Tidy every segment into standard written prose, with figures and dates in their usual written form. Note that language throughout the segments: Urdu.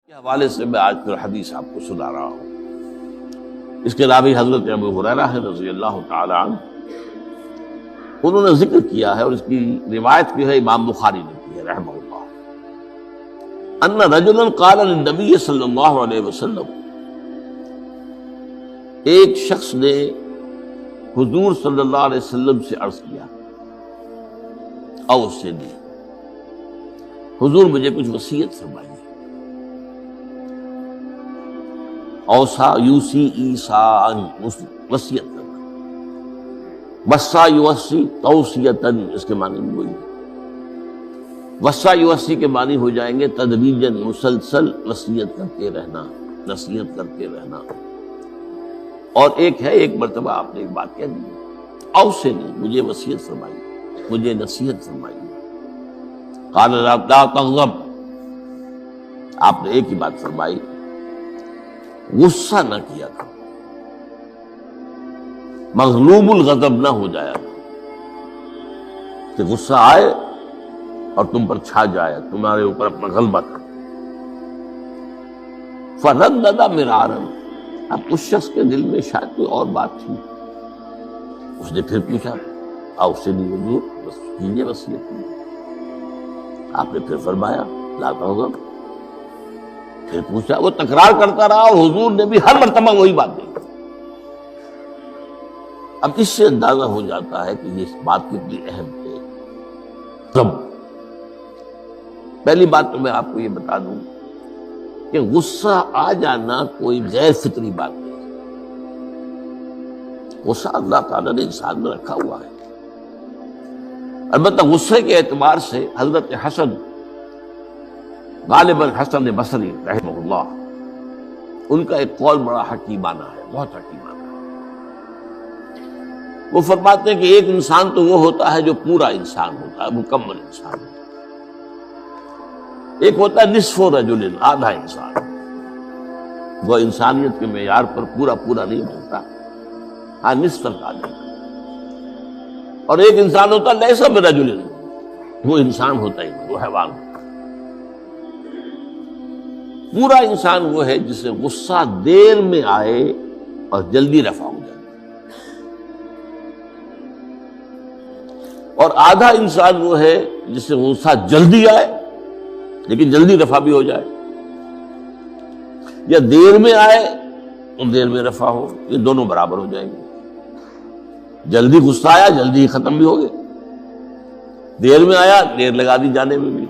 کے حوالے سے میں آج پھر حدیث آپ کو سنا رہا ہوں۔ اس کے راوی حضرت ابو ہریرہ رضی اللہ تعالی عنہ، انہوں نے ذکر کیا ہے اور اس کی روایت بھی ہے امام بخاری نے کی ہے رحمہ اللہ، ان رجلا قال للنبی صلی اللہ علیہ وسلم، ایک شخص نے حضور صلی اللہ علیہ وسلم سے عرض کیا، او سے دی، حضور مجھے کچھ وصیت فرمائیے۔ اوصا یوسی ایسان، وصیت کرنا، وصا یوسی توصیتن، اس کے معنی بھی وہی ہے۔ وصا یوسی کے معنی ہو جائیں گے تدریجاً، مسلسل وصیت کرتے رہنا، نصیحت کرتے رہنا۔ اور ایک ہے، ایک مرتبہ آپ نے ایک بات کہہ دی، او سے نہیں، مجھے وصیت فرمائیے، مجھے نصیحت فرمائیے۔ قال لا تغضب، آپ نے ایک ہی بات فرمائی، غصہ نہ کیا کرو، مغلوب الغضب نہ ہو جایا کہ غصہ آئے اور تم پر چھا جائے، تمہارے اوپر اپنا غلبہ کرو۔ فردد مرارا، اب اس شخص کے دل میں شاید کوئی اور بات تھی، اس نے پھر پوچھا، او سے نہیں حضور بس کیجیے وصیت کیجیے۔ آپ نے پھر فرمایا لا تغضب، پھر پوچھا، وہ تکرار کرتا رہا اور حضور نے بھی ہر مرتبہ وہی بات دی۔ اب اس سے اندازہ ہو جاتا ہے کہ یہ بات کتنی اہم ہے۔ تب پہلی بات تو میں آپ کو یہ بتا دوں کہ غصہ آ جانا کوئی غیر فطری بات نہیں، غصہ اللہ تعالیٰ نے انسان میں رکھا ہوا ہے۔ البتہ غصے کے اعتبار سے حضرت حسن، غالباً حسن بصری رحمہ اللہ، ان کا ایک قول بڑا حکیمانہ ہے، بہت حکیمانہ ہے۔ وہ فرماتے ہیں کہ ایک انسان تو وہ ہوتا ہے جو پورا انسان ہوتا ہے، مکمل انسان ہوتا ہے، ایک ہوتا ہے نصف رجل، آدھا انسان، وہ انسانیت کے معیار پر پورا نہیں بنتا، ہاں نصف تک آ جاتا ہے۔ اور ایک انسان ہوتا ہے لیس برجل، وہ انسان ہوتا ہی نہیں، وہ حیوان ہوتا ہے۔ پورا انسان وہ ہے جسے غصہ دیر میں آئے اور جلدی رفع ہو جائے، اور آدھا انسان وہ ہے جسے غصہ جلدی آئے لیکن جلدی رفع بھی ہو جائے، یا دیر میں آئے اور دیر میں رفع ہو، یہ دونوں برابر ہو جائیں گے۔ جلدی غصہ آیا جلدی ختم بھی ہو گئے، دیر میں آیا دیر لگا دی جانے میں بھی۔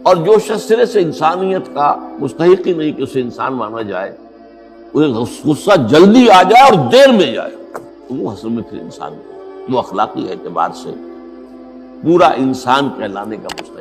اور جو شخص سرے سے انسانیت کا مستحق ہی نہیں کہ اسے انسان مانا جائے، اسے غصہ جلدی آ جائے اور دیر میں جائے، وہ اصل میں پھر انسان، وہ اخلاقی اعتبار سے پورا انسان کہلانے کا مستحق